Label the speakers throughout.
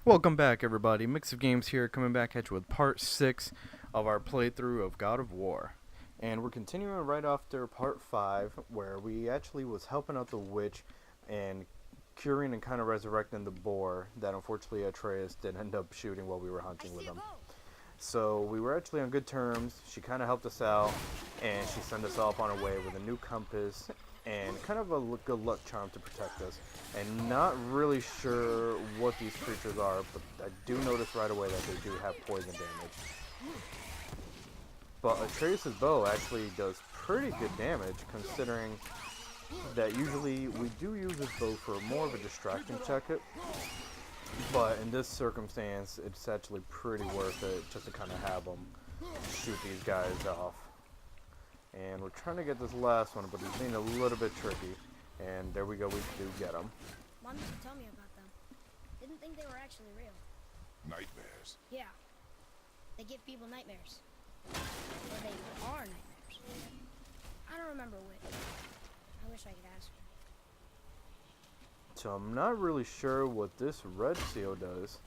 Speaker 1: Welcome back, everybody. Mix of Games here, coming back at you with part 6 of our playthrough of God of War. And we're continuing right after part 5, where we actually was helping out the witch and curing and kind of resurrecting the boar that unfortunately Atreus did end up shooting while we were hunting with him. So we were actually on good terms. She kind of helped us out, and she sent us off on our way with a new compass and kind of a good luck charm to protect us. And not really sure what these creatures are, but I do notice right away that they do have poison damage. But Atreus' bow actually does pretty good damage, considering that usually we do use this bow for more of a distraction tactic. But in this circumstance, it's actually pretty worth it just to kind of have them shoot these guys off. And we're trying to get this last one, but it's being a little bit tricky. And there we go, we do get them.
Speaker 2: Mom used to tell me about them. Didn't think they were actually real.
Speaker 3: Nightmares.
Speaker 2: Yeah. They give people nightmares. Or they are nightmares. I don't remember which. I wish I could ask her.
Speaker 1: So I'm not really sure what this red seal does.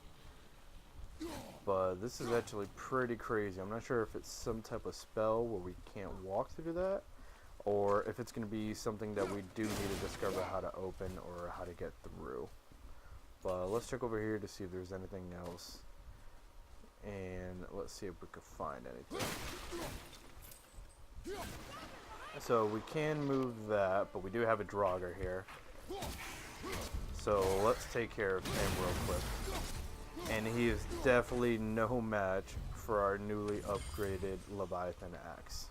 Speaker 1: But this is actually pretty crazy. I'm not sure if it's some type of spell where we can't walk through that, or if it's going to be something that we do need to discover how to open or how to get through. But let's check over here to see if there's anything else. And let's see if we can find anything. So we can move that, but we do have a Draugr here. So let's take care of him real quick. And he is definitely no match for our newly upgraded Leviathan axe.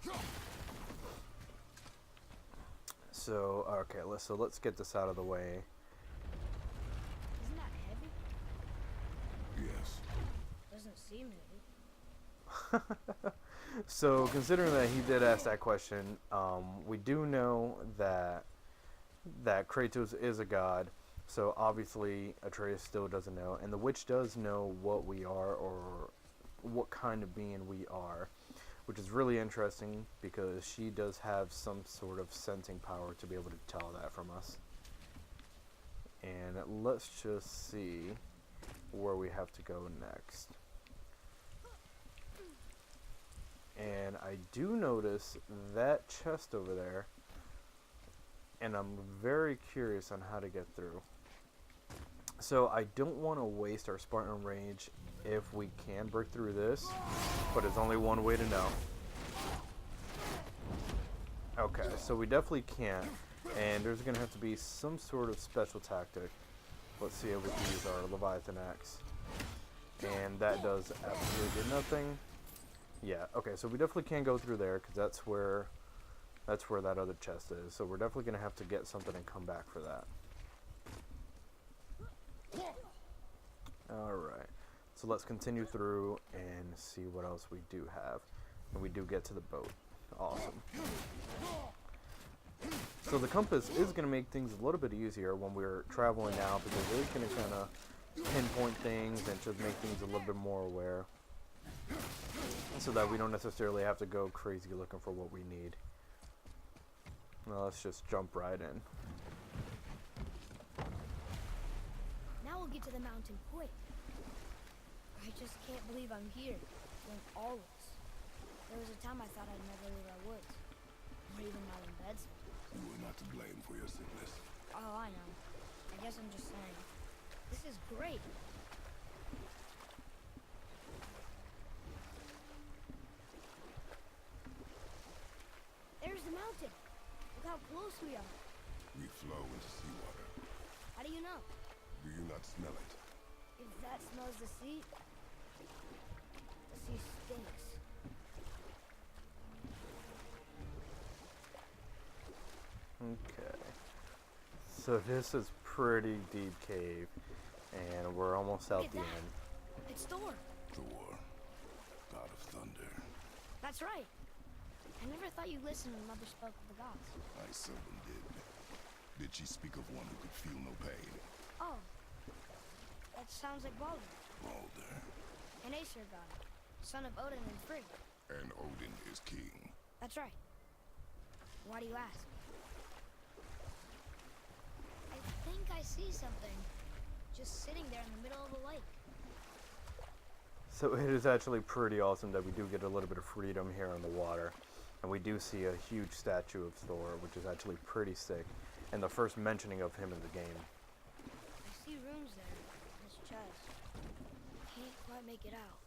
Speaker 1: So, okay, let's get this out of the way.
Speaker 2: Isn't that heavy?
Speaker 3: Yes.
Speaker 2: Doesn't seem heavy.
Speaker 1: So, considering that he did ask that question, we do know that Kratos is a god. So obviously Atreus still doesn't know, and the witch does know what we are or what kind of being we are, which is really interesting because she does have some sort of sensing power to be able to tell that from us. And let's just see where we have to go next. And I do notice that chest over there, and I'm very curious on how to get through. So I don't want to waste our Spartan Rage if we can break through this, but there's only one way to know. Okay, so we definitely can't, and there's going to have to be some sort of special tactic. Let's see if we can use our Leviathan axe. And that does absolutely nothing. Yeah, okay, so we definitely can't go through there because that's where that other chest is. So we're definitely going to have to get something and come back for that. Alright, so let's continue through and see what else we do have. And we do get to the boat. Awesome. So the compass is going to make things a little bit easier when we're traveling now, because it's going to kind of pinpoint things and just make things a little bit more aware, so that we don't necessarily have to go crazy looking for what we need. Now let's just jump right in.
Speaker 2: Now we'll get to the mountain quick. I just can't believe I'm here, doing all this. There was a time I thought I'd never leave our woods, or even my own beds.
Speaker 3: You are not to blame for your sickness.
Speaker 2: Oh, I know. I guess I'm just saying. This is great. There's the mountain. Look how close we are.
Speaker 3: We flow into seawater.
Speaker 2: How do you know?
Speaker 3: Do you not smell it?
Speaker 2: If that smells the sea stinks.
Speaker 1: Okay. So this is pretty deep cave, and we're almost out the end.
Speaker 2: It's Thor.
Speaker 3: Thor, god of thunder.
Speaker 2: That's right. I never thought you listened when Mother spoke of the gods.
Speaker 3: I seldom did. Did she speak of one who could feel no pain?
Speaker 2: Oh. That sounds like Baldur,
Speaker 3: Balder.
Speaker 2: an Aesir god, son of Odin and Frigg.
Speaker 3: And Odin is king.
Speaker 2: That's right. Why do you ask? I think I see something. Just sitting there in the middle of the lake.
Speaker 1: So it is actually pretty awesome that we do get a little bit of freedom here on the water. And we do see a huge statue of Thor, which is actually pretty sick. And the first mentioning of him in the game.
Speaker 2: I see runes there in his chest. Can't quite make it out.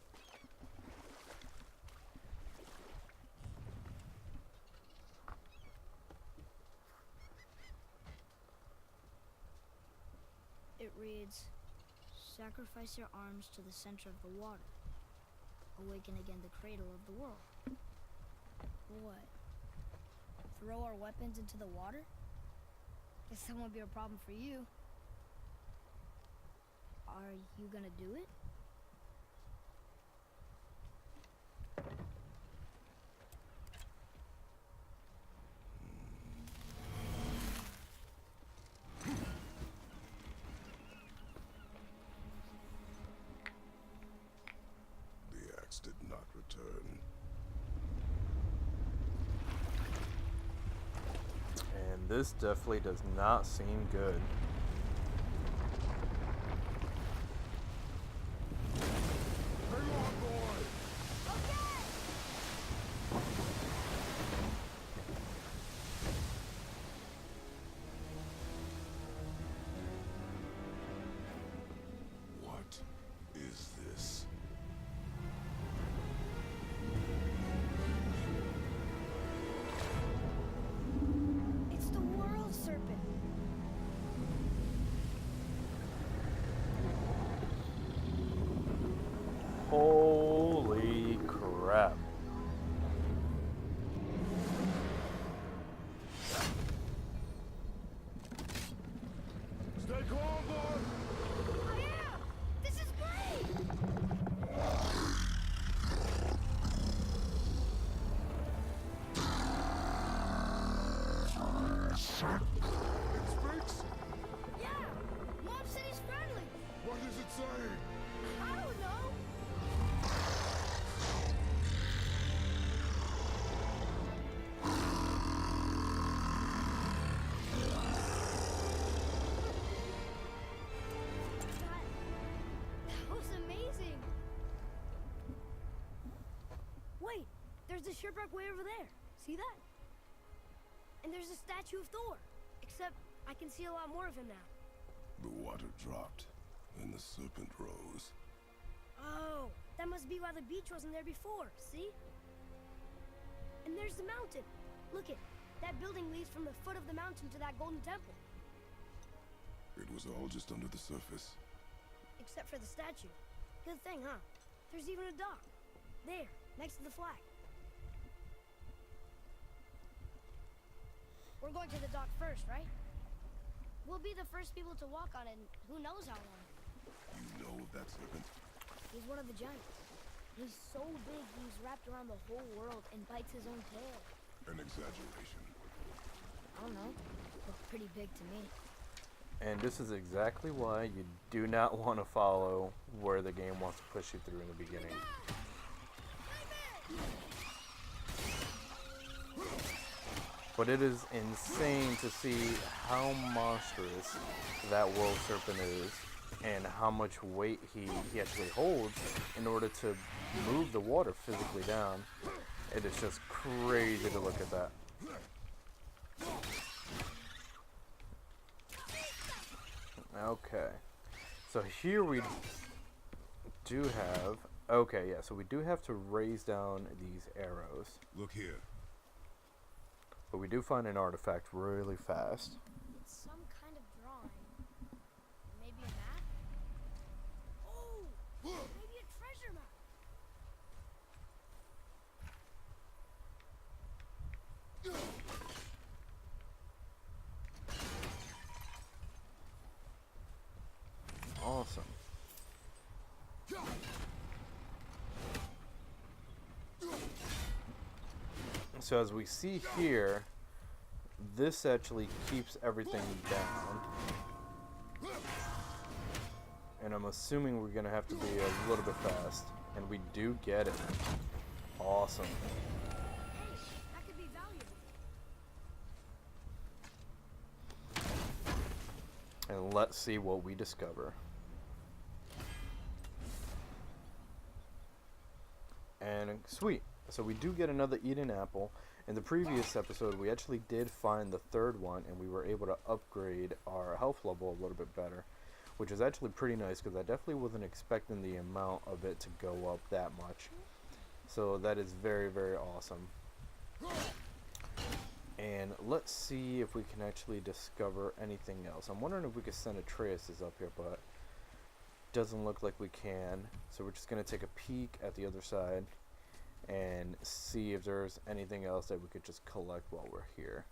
Speaker 2: It reads, sacrifice your arms to the center of the water. Awaken again the cradle of the world. What? Throw our weapons into the water? Guess that won't be a problem for you. Are you gonna do it?
Speaker 3: The axe did not return.
Speaker 1: And this definitely does not seem good.
Speaker 3: What is this?
Speaker 2: It's the World Serpent.
Speaker 1: Holy crap.
Speaker 3: Stay calm, boy!
Speaker 2: I am! This is great!
Speaker 3: It speaks?
Speaker 2: Yeah! Mom said he's friendly!
Speaker 3: What is it saying?
Speaker 2: I don't know! That was amazing! Wait! There's the shipwreck way over there. See that? And there's a statue of Thor. Except I can see a lot more of him now.
Speaker 3: The water dropped, and the serpent rose.
Speaker 2: Oh, that must be why the beach wasn't there before, see? And there's the mountain. Look it, that building leads from the foot of the mountain to that golden temple.
Speaker 3: It was all just under the surface.
Speaker 2: Except for the statue. Good thing, huh? There's even a dock. There, next to the flag. We're going to the dock first, right? We'll be the first people to walk on it in who knows how long.
Speaker 3: You know of that serpent?
Speaker 2: He's one of the giants. He's so big he's wrapped around the whole world and bites his own tail.
Speaker 3: An exaggeration.
Speaker 2: I don't know. Looks pretty big to me.
Speaker 1: And this is exactly why you do not want to follow where the game wants to push you through in the beginning. But it is insane to see how monstrous that World Serpent is and how much weight he actually holds in order to move the water physically down. It is just crazy to look at that. Okay, so here we do have, okay, yeah, so we do have to raise down these arrows,
Speaker 3: Look here.
Speaker 1: but we do find an artifact really fast.
Speaker 2: It's some kind of drawing. Maybe a map? Oh! Maybe a treasure map!
Speaker 1: Awesome. So as we see here, this actually keeps everything down. And I'm assuming we're going to have to be a little bit fast. And we do get it. Awesome.
Speaker 2: Hey, that could be valuable.
Speaker 1: And let's see what we discover. And sweet. So we do get another Eden apple. In the previous episode, we actually did find the third one, and we were able to upgrade our health level a little bit better, which is actually pretty nice because I definitely wasn't expecting the amount of it to go up that much. So that is very, very awesome. And let's see if we can actually discover anything else. I'm wondering if we could send Atreus up here, but doesn't look like we can. So we're just going to take a peek at the other side and see if there's anything else that we could just collect while we're here.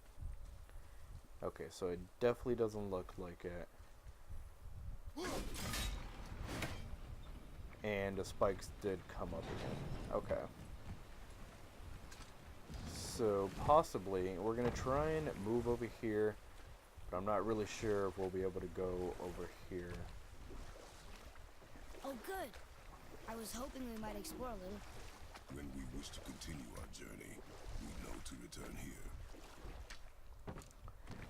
Speaker 1: Okay, so it definitely doesn't look like it. And the spikes did come up again. Okay. So possibly we're going to try and move over here, but I'm not really sure if we'll be able to go over here.
Speaker 2: Oh, good. I was hoping we might explore a little.
Speaker 3: When we wish to continue our journey, we know to return here.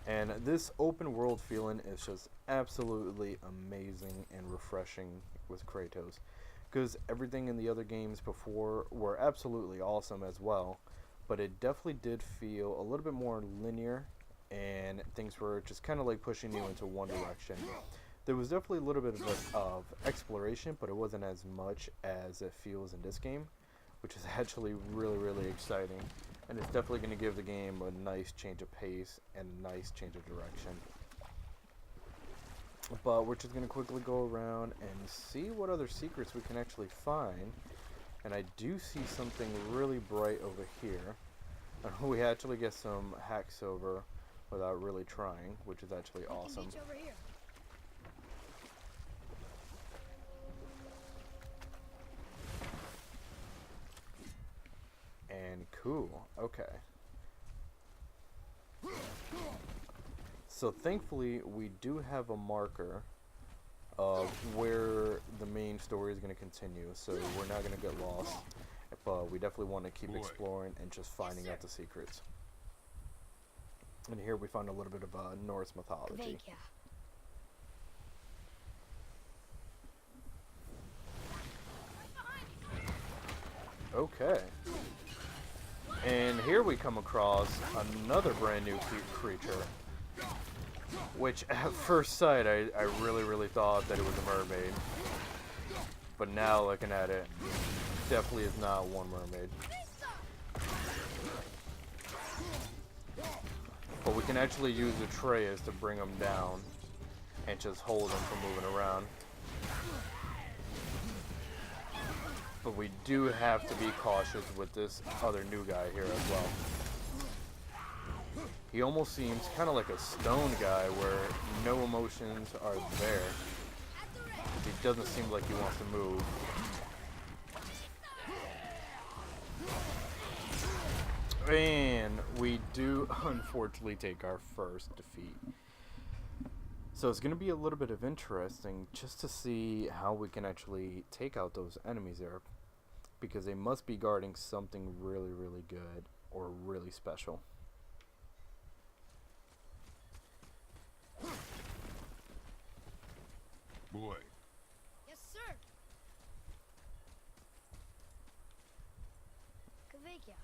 Speaker 1: And this open world feeling is just absolutely amazing and refreshing with Kratos, because everything in the other games before were absolutely awesome as well, but it definitely did feel a little bit more linear, and things were just kind of like pushing you into one direction. There was definitely a little bit of exploration, but it wasn't as much as it feels in this game, which is actually really, really exciting. And it's definitely going to give the game a nice change of pace and a nice change of direction. But we're just going to quickly go around and see what other secrets we can actually find. And I do see something really bright over here. And we actually get some hacks over without really trying, which is actually awesome.
Speaker 2: We can beach over here.
Speaker 1: And cool, okay. So thankfully we do have a marker of where the main story is going to continue, so we're not going to get lost, but we definitely want to keep exploring and just finding out the secrets. And here we found a little bit of Norse mythology. Okay. And here we come across another brand new creature, which at first sight I really, really thought that it was a mermaid. But now looking at it, definitely is not one mermaid. But we can actually use Atreus to bring him down and just hold him from moving around. But we do have to be cautious with this other new guy here as well. He almost seems kind of like a stone guy where no emotions are there. He doesn't seem like he wants to move. And we do unfortunately take our first defeat. So it's going to be a little bit of interesting just to see how we can actually take out those enemies there, because they must be guarding something really, really good or really special.
Speaker 3: Boy,
Speaker 2: Yes, sir. Kvekia.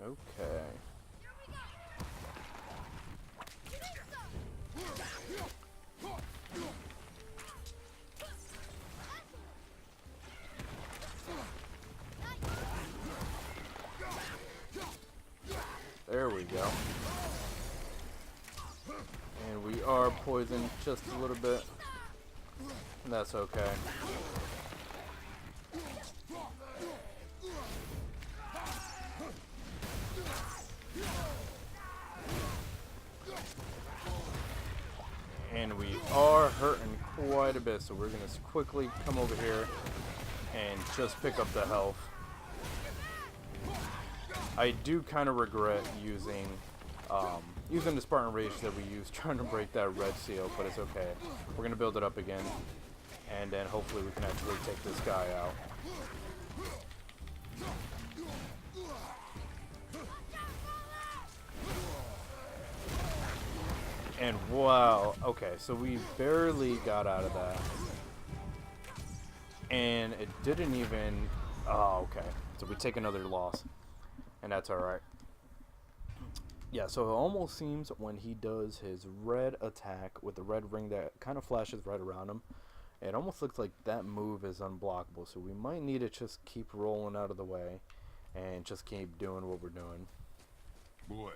Speaker 1: Okay.
Speaker 2: Here we go.
Speaker 1: There we go. And we are poisoned just a little bit. That's okay. And we are hurting quite a bit, so we're going to quickly come over here and just pick up the health. I do kind of regret using the Spartan Rage that we used trying to break that red seal, but it's okay. We're going to build it up again, and then hopefully we can actually take this guy out. And wow, okay, so we barely got out of that. And it didn't even... Oh, okay. So we take another loss. And that's alright. Yeah, so it almost seems when he does his red attack with the red ring that kind of flashes right around him, it almost looks like that move is unblockable. So we might need to just keep rolling out of the way and just keep doing what we're doing.
Speaker 3: Boy,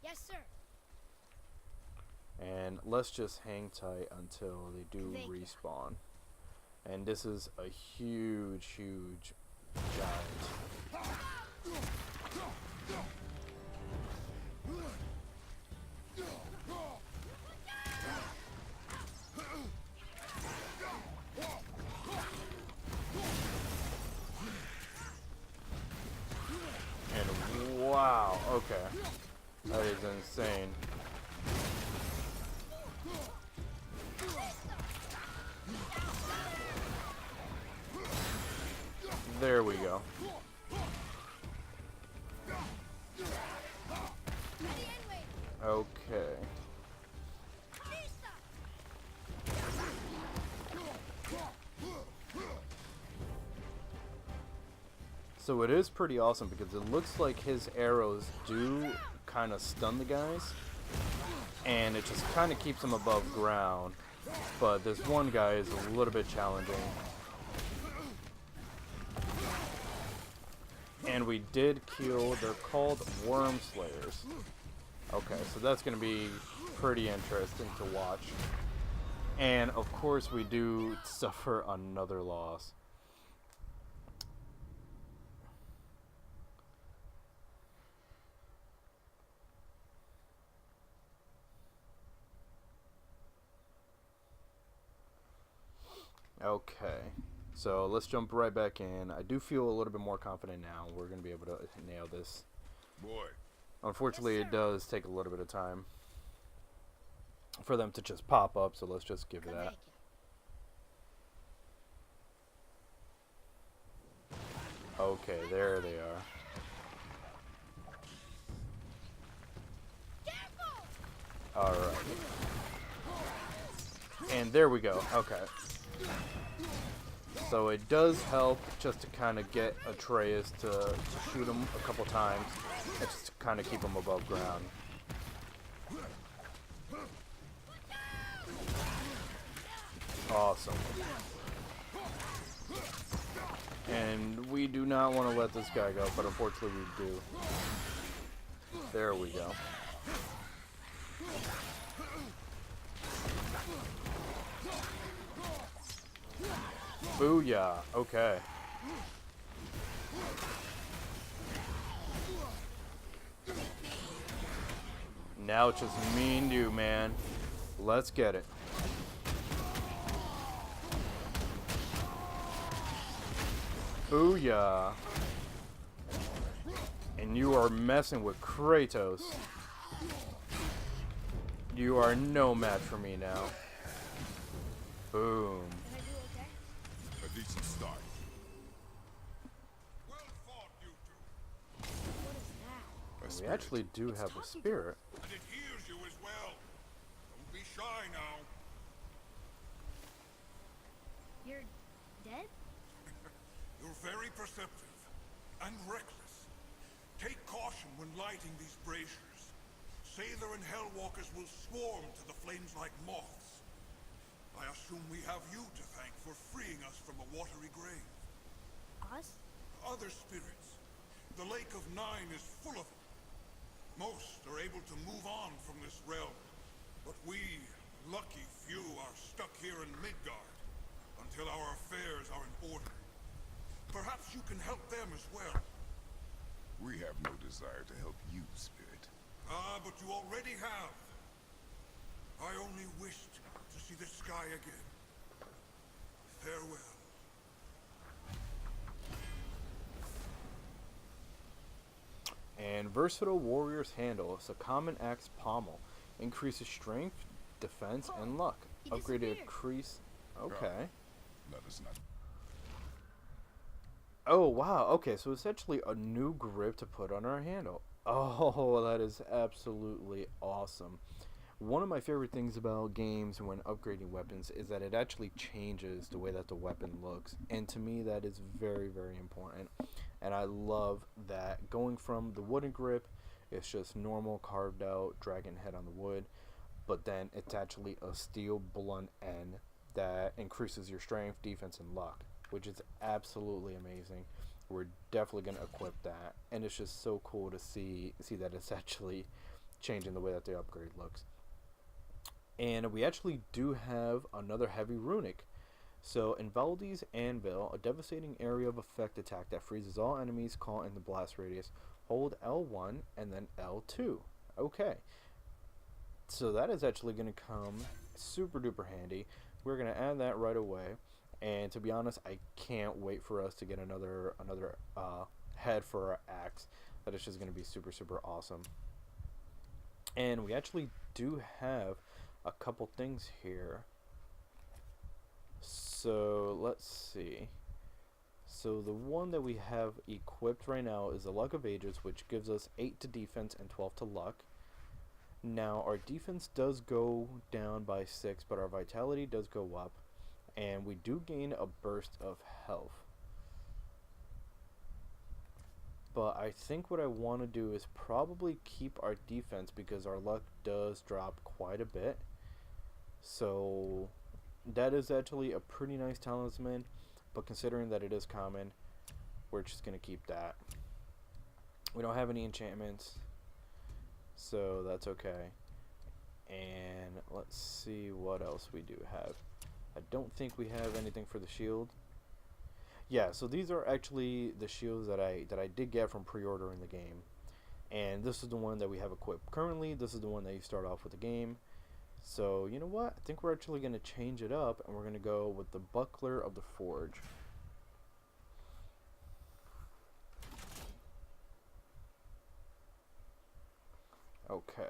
Speaker 2: Yes, sir.
Speaker 1: And let's just hang tight until they do
Speaker 2: Thank you.
Speaker 1: respawn. And this is a huge, huge giant. And wow, okay. That is insane. There we go. Okay. So it is pretty awesome because it looks like his arrows do kind of stun the guys, and it just kind of keeps them above ground. But this one guy is a little bit challenging. And we did kill, they're called worm slayers. Okay, so that's going to be pretty interesting to watch. And of course we do suffer another loss. Okay, so let's jump right back in. I do feel a little bit more confident now. We're going to be able to nail this.
Speaker 3: boy.
Speaker 1: Unfortunately,
Speaker 2: Yes,
Speaker 1: it
Speaker 2: sir.
Speaker 1: does take a little bit of time for them to just pop up, so let's just give it that. Okay, there they are. Alright. And there we go. Okay. So it does help just to kind of get Atreus to shoot him a couple times and just to kind of keep him above ground. Awesome. And we do not want to let this guy go, but unfortunately we do. There we go. Booyah. Okay. Now it's just me and you, man. Let's get it. Booyah. And you are messing with Kratos. You are no match for me now. Boom.
Speaker 2: Can I do okay?
Speaker 3: A decent start. Well fought, you two.
Speaker 2: What is that?
Speaker 3: A
Speaker 1: We
Speaker 3: spirit.
Speaker 1: actually do have a spirit.
Speaker 3: And it hears you as well. Don't be shy now.
Speaker 2: You're dead?
Speaker 3: You're very perceptive and reckless. Take caution when lighting these braziers. Sather and Hellwalkers will swarm to the flames like moths. I assume we have you to thank for freeing us from a watery grave.
Speaker 2: Us?
Speaker 3: Other spirits. The Lake of Nine is full of them. Most are able to move on from this realm, but we, lucky few, are stuck here in Midgard until our affairs are in order. Perhaps you can help them as well.
Speaker 4: We have no desire to help you, Spirit.
Speaker 3: Ah, but you already have. I only wished to see the sky again. Farewell.
Speaker 1: And Versatile Warrior's Handle. It's a common axe pommel. Increases strength, defense, and luck.
Speaker 2: He
Speaker 1: Upgraded
Speaker 2: disappeared.
Speaker 1: increase. Okay.
Speaker 4: Let us not.
Speaker 1: Oh, wow. Okay, so it's actually a new grip to put on our handle. Oh, that is absolutely awesome. One of my favorite things about games when upgrading weapons is that it actually changes the way that the weapon looks. And to me, that is very, very important. And I love that going from the wooden grip, it's just normal carved out dragon head on the wood, but then it's actually a steel blunt end that increases your strength, defense, and luck, which is absolutely amazing. We're definitely going to equip that, and it's just so cool to see that it's actually changing the way that the upgrade looks. And we actually do have another heavy runic. So, in Valdi's Anvil, a devastating area of effect attack that freezes all enemies caught in the blast radius. Hold L1 and then L2. Okay. So that is actually going to come super duper handy. We're going to add that right away. And to be honest, I can't wait for us to get another head for our axe. That is just going to be super, super awesome. And we actually do have a couple things here. So let's see. So the one that we have equipped right now is the Luck of Ages, which gives us 8 to defense and 12 to luck. Now our defense does go down by 6, but our vitality does go up, and we do gain a burst of health. But I think what I want to do is probably keep our defense because our luck does drop quite a bit. So that is actually a pretty nice talisman, but considering that it is common, we're just going to keep that. We don't have any enchantments, so that's okay. And let's see what else we do have. I don't think we have anything for the shield. Yeah, so these are actually the shields that I did get from pre-ordering the game. And this is the one that we have equipped currently. This is the one that you start off with the game. So, you know what? I think we're actually going to change it up, and we're going to go with the Buckler of the Forge. Okay.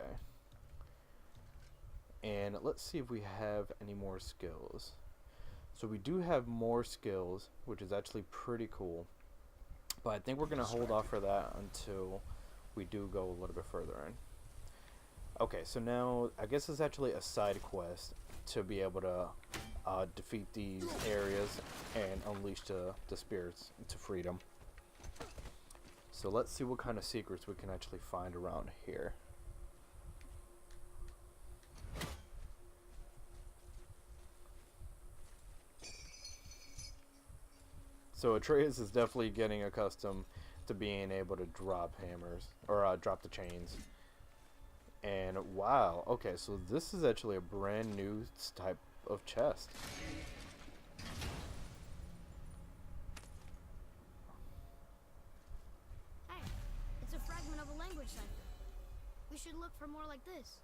Speaker 1: And let's see if we have any more skills. So we do have more skills, which is actually pretty cool. But I think we're going to hold off for that until we do go a little bit further in. Okay, so now I guess it's actually a side quest to be able to defeat these areas and unleash the spirits to freedom. So let's see what kind of secrets we can actually find around here. So Atreus is definitely getting accustomed to being able to drop hammers, or drop the chains. And wow, okay, so this is actually a brand new type of chest.
Speaker 2: Hey, it's a fragment of a language cipher. We should look for more like this.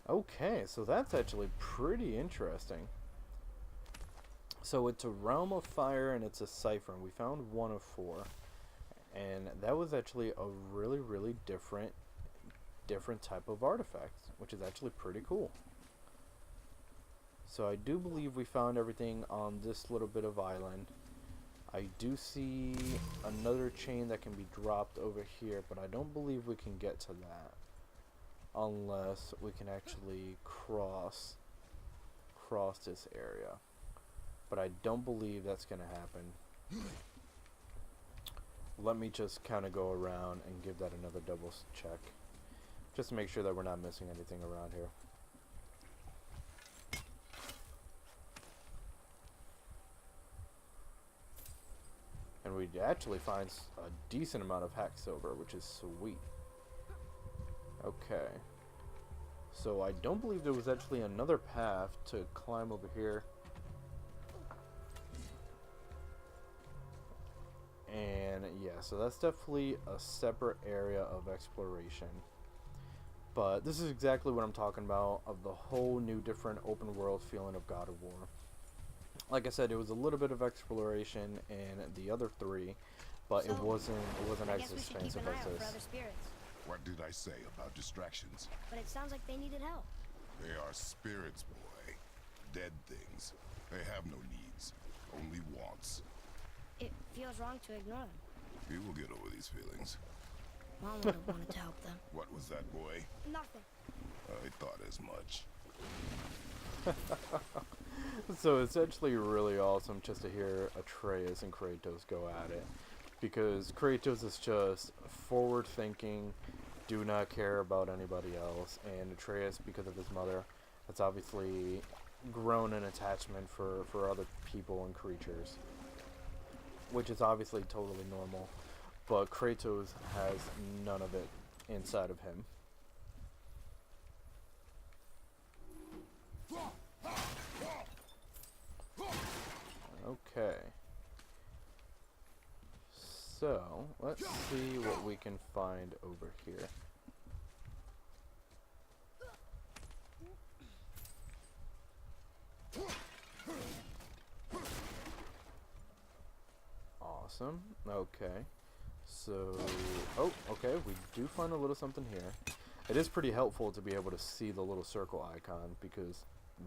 Speaker 1: Okay, so that's actually pretty interesting. So it's a realm of fire and it's a cipher, and we found 1 of 4. And that was actually a really, really different type of artifact, which is actually pretty cool. So I do believe we found everything on this little bit of island. I do see another chain that can be dropped over here, but I don't believe we can get to that unless we can actually cross this area. But I don't believe that's going to happen. Let me just kind of go around and give that another double check, just to make sure that we're not missing anything around here. And we actually find a decent amount of hack silver, which is sweet. Okay. So I don't believe there was actually another path to climb over here. And yeah, so that's definitely a separate area of exploration. But this is exactly what I'm talking about, of the whole new different open world feeling of God of War. Like I said, it was a little bit of exploration in the other 3, but
Speaker 2: So,
Speaker 1: it wasn't
Speaker 2: I
Speaker 1: as
Speaker 2: guess we should keep
Speaker 1: expensive
Speaker 2: an eye
Speaker 1: as
Speaker 2: out for other
Speaker 1: this.
Speaker 2: spirits.
Speaker 4: What did I say about distractions?
Speaker 2: But it sounds like they needed help.
Speaker 4: They are spirits, boy. Dead things. They have no needs, only wants.
Speaker 2: It feels wrong to ignore them.
Speaker 4: We will get over these feelings.
Speaker 2: Mom would have wanted to help them.
Speaker 4: What was that, boy?
Speaker 2: Nothing.
Speaker 4: I thought as much.
Speaker 1: So it's actually really awesome just to hear Atreus and Kratos go at it, because Kratos is just forward thinking, do not care about anybody else, and Atreus, because of his mother, has obviously grown an attachment for other people and creatures, which is obviously totally normal, but Kratos has none of it inside of him. Okay. So, let's see what we can find over here. Awesome. Okay. So, oh, okay, we do find a little something here. It is pretty helpful to be able to see the little circle icon, because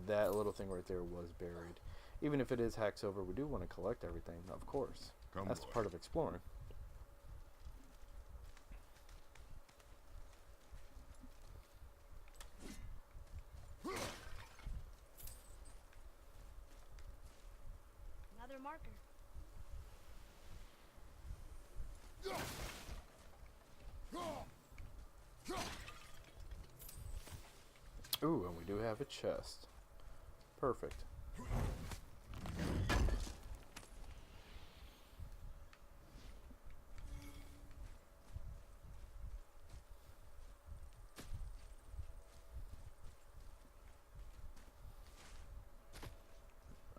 Speaker 1: that little thing right there was buried. Even if it is hacked over, we do want to collect everything, of course. That's part of exploring.
Speaker 2: Another marker.
Speaker 1: Ooh, and we do have a chest. Perfect.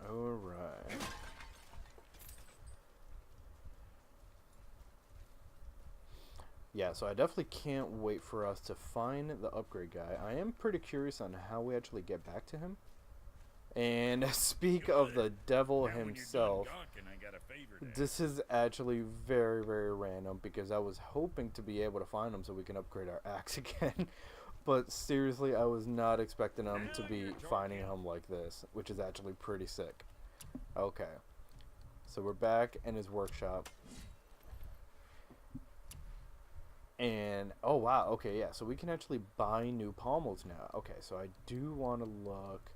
Speaker 1: Alright. Yeah, so I definitely can't wait for us to find the upgrade guy. I am pretty curious on how we actually get back to him. And speak of the devil himself, this is actually very, very random, because I was hoping to be able to find him so we can upgrade our axe again. But seriously, I was not expecting him to be finding him like this, which is actually pretty sick. Okay, so we're back in his workshop. And, oh wow, okay, yeah, so we can actually buy new pommels now. Okay, so I do want to look.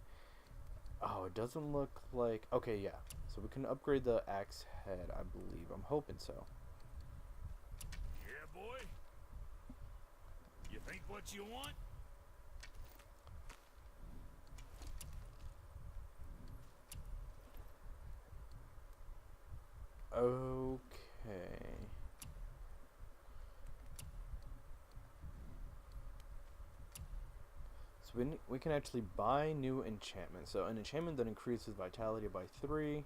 Speaker 1: Oh, it doesn't look like, okay, yeah, so we can upgrade the axe head, I believe. I'm hoping so.
Speaker 5: Yeah, boy? You think what you want?
Speaker 1: Okay. So we can actually buy new enchantments. So an enchantment that increases vitality by 3,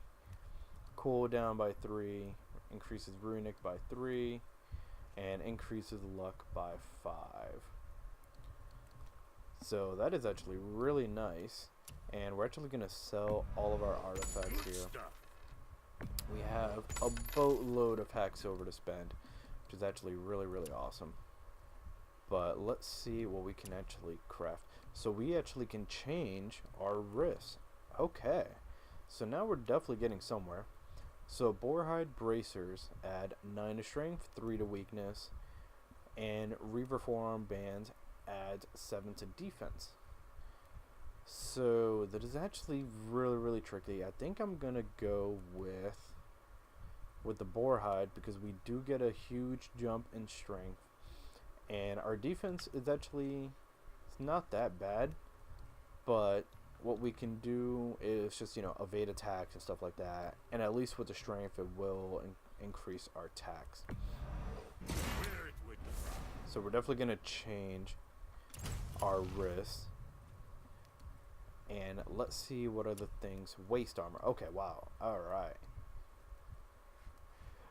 Speaker 1: cooldown by 3, increases runic by 3, and increases luck by 5. So that is actually really nice. And we're actually going to sell all of our artifacts here. We have a boatload of hack silver to spend, which is actually really, really awesome. But let's see what we can actually craft. So we actually can change our wrists. Okay, so now we're definitely getting somewhere. So boarhide bracers add 9 to strength, 3 to weakness, and reaver forearm bands adds 7 to defense. So that is actually really, really tricky. I think I'm gonna go with the boarhide, because we do get a huge jump in strength, and our defense is actually, it's not that bad, but what we can do is just, you know, evade attacks and stuff like that, and at least with the strength it will increase our attacks. So we're definitely gonna change our wrists. And let's see what other things. Waist armor. Okay, wow. Alright.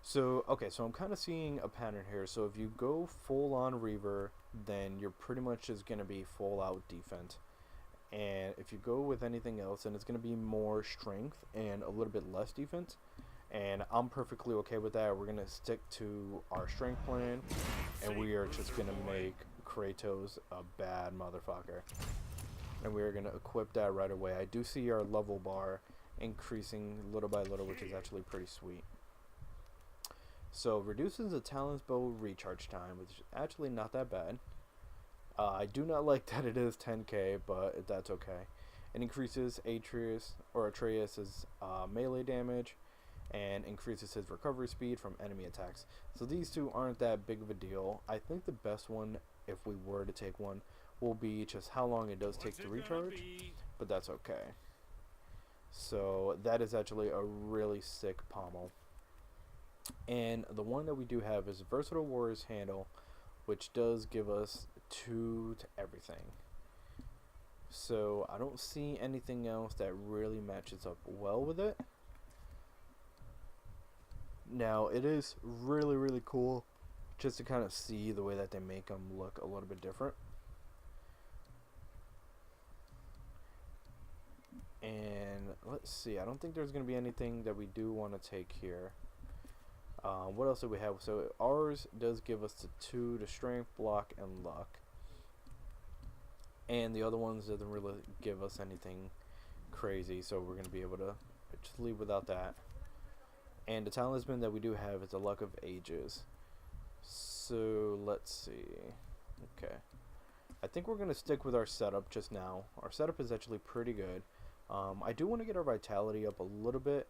Speaker 1: So, okay, so I'm kind of seeing a pattern here. So if you go full on Reaver, then you're pretty much just going to be full out defense. And if you go with anything else, then it's going to be more strength and a little bit less defense. And I'm perfectly okay with that. We're going to stick to our strength plan. And we are just going to make Kratos a bad motherfucker. And we're going to equip that right away. I do see our level bar increasing little by little, which is actually pretty sweet. So reduces the Talon's bow recharge time, which is actually not that bad. I do not like that it is 10k, but that's okay. It increases Atreus' melee damage and increases his recovery speed from enemy attacks. So these two aren't that big of a deal. I think the best one, if we were to take one, will be just how long it does take to recharge, but that's okay. So that is actually a really sick pommel. And the one that we do have is Versatile Warrior's Handle, which does give us 2 to everything. So I don't see anything else that really matches up well with it. Now it is really, really cool just to kind of see the way that they make them look a little bit different. And let's see, I don't think there's going to be anything that we do want to take here. What else do we have? So ours does give us the 2 to strength, block, and luck. And the other ones doesn't really give us anything crazy, so we're going to be able to just leave without that. And the talisman that we do have is the Luck of Ages. So let's see. Okay. I think we're going to stick with our setup just now. Our setup is actually pretty good. I do want to get our vitality up a little bit,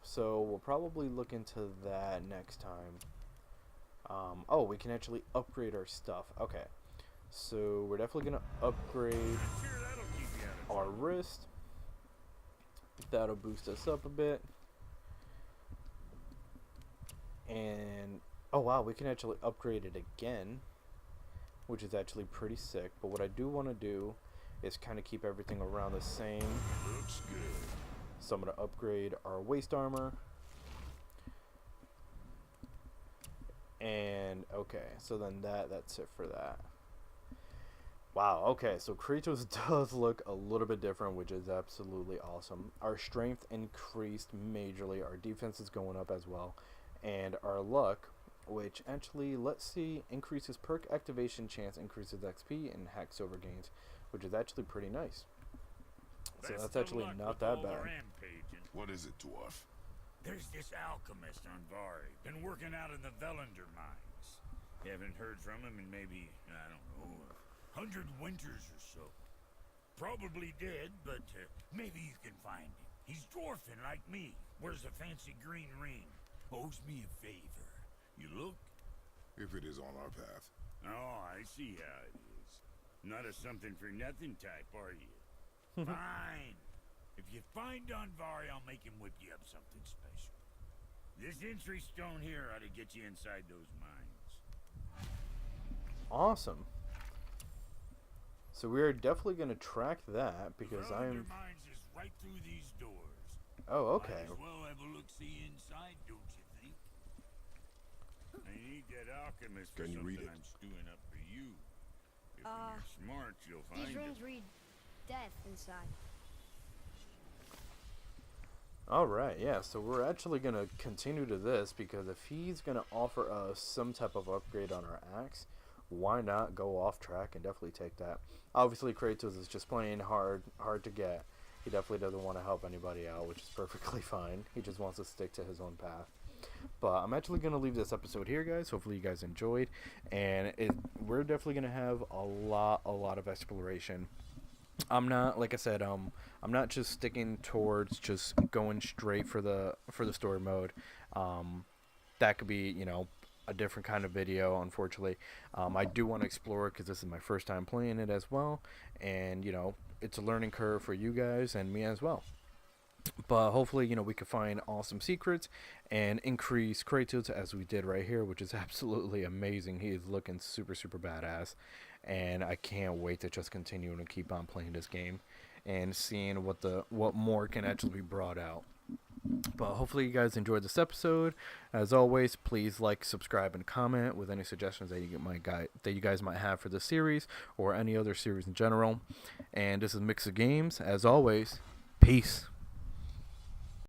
Speaker 1: so we'll probably look into that next time. Oh, we can actually upgrade our stuff. Okay. So we're definitely going to upgrade our wrist. That'll boost us up a bit. And oh wow, we can actually upgrade it again, which is actually pretty sick. But what I do want to do is kind of keep everything around the same.
Speaker 4: Looks good.
Speaker 1: So I'm going to upgrade our waist armor. And okay, so then that's it for that. Wow, okay, so Kratos does look a little bit different, which is absolutely awesome. Our strength increased majorly, our defense is going up as well, and our luck, which actually, let's see, increases perk activation chance, increases XP, and hacks over gains, which is actually pretty nice. So that's actually not that bad.
Speaker 4: What is it, dwarf?
Speaker 5: There's this alchemist on Vari, been working out in the Velander mines. Haven't heard from him in maybe, I don't know, 100 winters or so. Probably dead, but maybe you can find him. He's dwarfing like me, wears a fancy green ring, owes me a favor. You look?
Speaker 4: If it is on our path.
Speaker 5: Oh, I see how it is. Not a something-for-nothing type, are you? Fine. If you find Donvari, I'll make him whip you up something special. This entry stone here ought to get you inside those mines.
Speaker 1: Awesome. So we're definitely going to track that because I'm...
Speaker 5: mines is right through these doors.
Speaker 1: Oh, okay.
Speaker 5: Might as well have a look-see inside, don't you think? I need that alchemist for
Speaker 4: Can you
Speaker 5: something
Speaker 4: read it?
Speaker 5: I'm stewing up for you. If when you're smart, you'll find
Speaker 2: These
Speaker 5: it.
Speaker 2: rings read death inside.
Speaker 1: Alright, yeah, so we're actually going to continue to this because if he's going to offer us some type of upgrade on our axe, why not go off track and definitely take that. Obviously, Kratos is just playing hard to get. He definitely doesn't want to help anybody out, which is perfectly fine. He just wants to stick to his own path. But I'm actually going to leave this episode here, guys. Hopefully you guys enjoyed. And we're definitely going to have a lot of exploration. I'm not, like I said, I'm not just sticking towards just going straight for the story mode. That could be, you know, a different kind of video, unfortunately. I do want to explore it because this is my first time playing it as well. And, you know, it's a learning curve for you guys and me as well. But hopefully, you know, we can find awesome secrets and increase Kratos as we did right here, which is absolutely amazing. He is looking super badass. And I can't wait to just continue and keep on playing this game and seeing what more can actually be brought out. But hopefully you guys enjoyed this episode. As always, please like, subscribe, and comment with any suggestions that you guys might have for this series or any other series in general. And this is Mix of Games. As always, peace.